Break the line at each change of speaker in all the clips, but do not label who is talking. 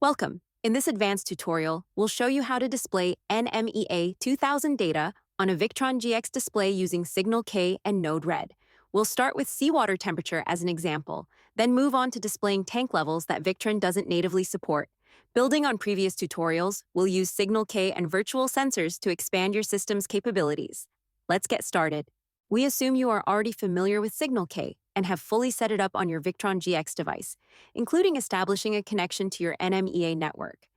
Welcome. In this advanced tutorial, we'll show you how to display NMEA 2000 data on a Victron GX display using Signal K and Node Red. We'll start with seawater temperature as an example, then move on to displaying tank levels that Victron doesn't natively support. Building on previous tutorials, we'll use Signal K and virtual sensors to expand your system's capabilities. Let's get started. We assume you are already familiar with Signal K and have fully set it up on your Victron GX device, including establishing a connection to your NMEA network.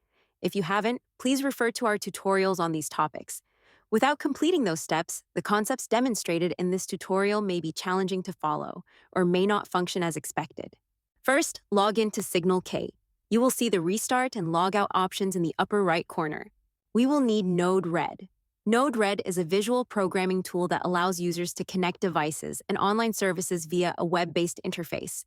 If you haven't, please refer to our tutorials on these topics. Without completing those steps, the concepts demonstrated in this tutorial may be challenging to follow or may not function as expected. First, log in to Signal K. You will see the restart and logout options in the upper right corner. We will need Node Red. Node Red is a visual programming tool that allows users to connect devices and online services via a web-based interface.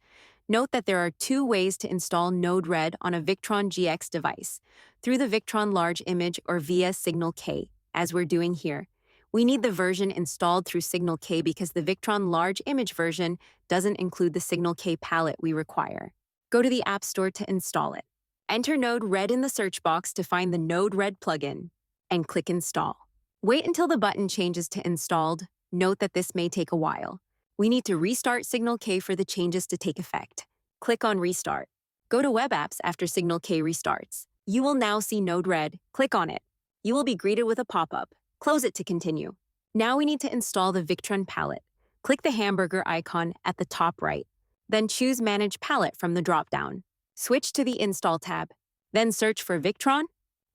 Note that there are two ways to install Node Red on a Victron GX device, through the Victron Large Image or via Signal K, as we're doing here. We need the version installed through Signal K because the Victron Large Image version doesn't include the Signal K palette we require. Go to the App Store to install it. Enter Node Red in the search box to find the Node Red plugin, and click Install. Wait until the button changes to Installed. Note that this may take a while. We need to restart Signal K for the changes to take effect. Click on Restart. Go to Web Apps after Signal K restarts. You will now see Node Red. Click on it. You will be greeted with a pop-up. Close it to continue. Now we need to install the Victron palette. Click the hamburger icon at the top right. Then choose Manage Palette from the drop-down. Switch to the Install tab. Then search for Victron.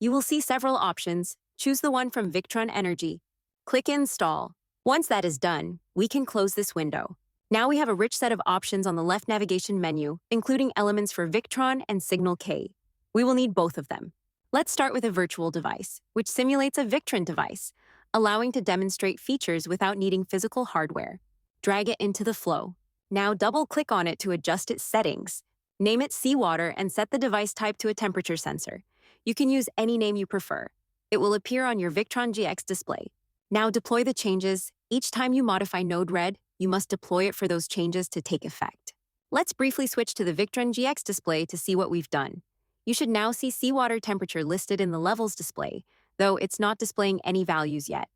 You will see several options. Choose the one from Victron Energy. Click Install. Once that is done, we can close this window. Now we have a rich set of options on the left navigation menu, including elements for Victron and Signal K. We will need both of them. Let's start with a virtual device, which simulates a Victron device, allowing to demonstrate features without needing physical hardware. Drag it into the flow. Now double-click on it to adjust its settings. Name it Seawater and set the device type to a temperature sensor. You can use any name you prefer. It will appear on your Victron GX display. Now deploy the changes. Each time you modify Node Red, you must deploy it for those changes to take effect. Let's briefly switch to the Victron GX display to see what we've done. You should now see seawater temperature listed in the levels display, though it's not displaying any values yet.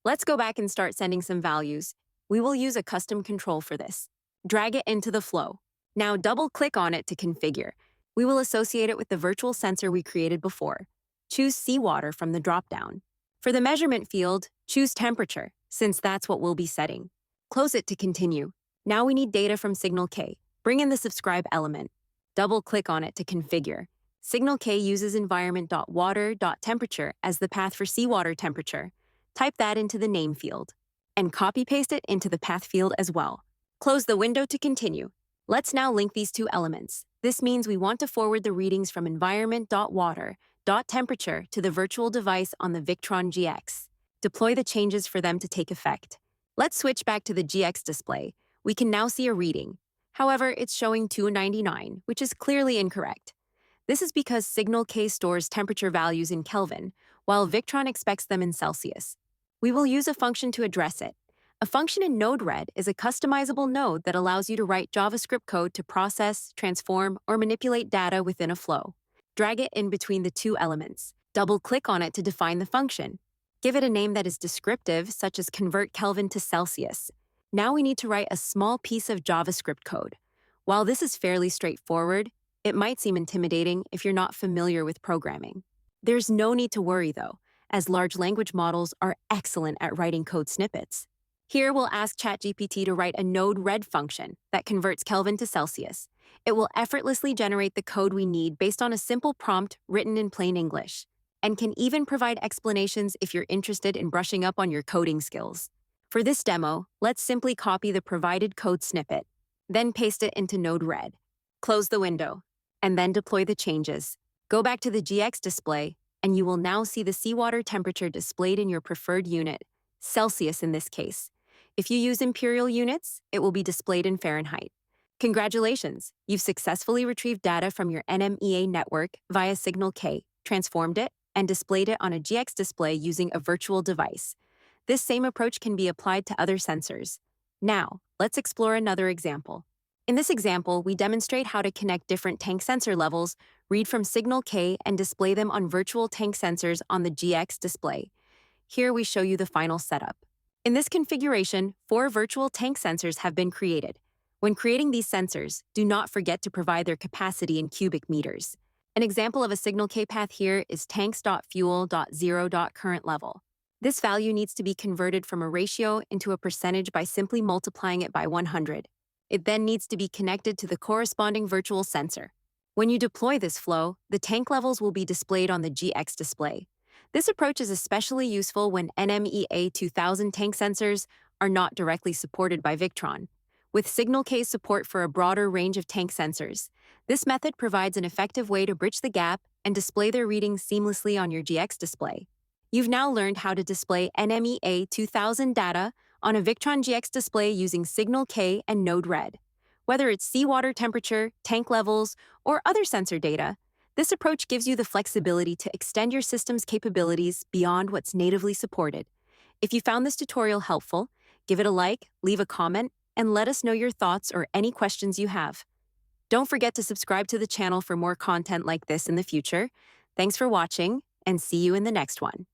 Let's go back and start sending some values. We will use a custom control for this. Drag it into the flow. Now double-click on it to configure. We will associate it with the virtual sensor we created before. Choose Seawater from the drop-down. For the measurement field, choose Temperature, since that's what we'll be setting. Close it to continue. Now we need data from Signal K. Bring in the subscribe element. Double-click on it to configure. Signal K uses environment.water.temperature as the path for seawater temperature. Type that into the name field. And copy-paste it into the path field as well. Close the window to continue. Let's now link these two elements. This means we want to forward the readings from environment.water.temperature to the virtual device on the Victron GX. Deploy the changes for them to take effect. Let's switch back to the GX display. We can now see a reading. However, it's showing 299, which is clearly incorrect. This is because Signal K stores temperature values in Kelvin, while Victron expects them in Celsius. We will use a function to address it. A function in Node Red is a customizable node that allows you to write JavaScript code to process, transform, or manipulate data within a flow. Drag it in between the two elements. Double-click on it to define the function. Give it a name that is descriptive, such as convert Kelvin to Celsius. Now we need to write a small piece of JavaScript code. While this is fairly straightforward, it might seem intimidating if you're not familiar with programming. There's no need to worry, though, as large language models are excellent at writing code snippets. Here, we'll ask ChatGPT to write a Node Red function that converts Kelvin to Celsius. It will effortlessly generate the code we need based on a simple prompt written in plain English, and can even provide explanations if you're interested in brushing up on your coding skills. For this demo, let's simply copy the provided code snippet, then paste it into Node Red. Close the window, and then deploy the changes. Go back to the GX display, and you will now see the seawater temperature displayed in your preferred unit, Celsius in this case. If you use imperial units, it will be displayed in Fahrenheit. Congratulations! You've successfully retrieved data from your NMEA network via Signal K, transformed it, and displayed it on a GX display using a virtual device. This same approach can be applied to other sensors. Now, let's explore another example. In this example, we demonstrate how to connect different tank sensor levels, read from signal K, and display them on virtual tank sensors on the GX display. Here we show you the final setup. In this configuration, 4 virtual tank sensors have been created. When creating these sensors, do not forget to provide their capacity in cubic meters. An example of a signal K path here is tanks.fuel.0.current level. This value needs to be converted from a ratio into a percentage by simply multiplying it by 100. It then needs to be connected to the corresponding virtual sensor. When you deploy this flow, the tank levels will be displayed on the GX display. This approach is especially useful when NMEA 2000 tank sensors are not directly supported by Victron. With Signal K's support for a broader range of tank sensors, this method provides an effective way to bridge the gap and display their readings seamlessly on your GX display. You've now learned how to display NMEA 2000 data on a Victron GX display using Signal K and Node Red. Whether it's seawater temperature, tank levels, or other sensor data, this approach gives you the flexibility to extend your system's capabilities beyond what's natively supported. If you found this tutorial helpful, give it a like, leave a comment, and let us know your thoughts or any questions you have. Don't forget to subscribe to the channel for more content like this in the future. Thanks for watching, and see you in the next one.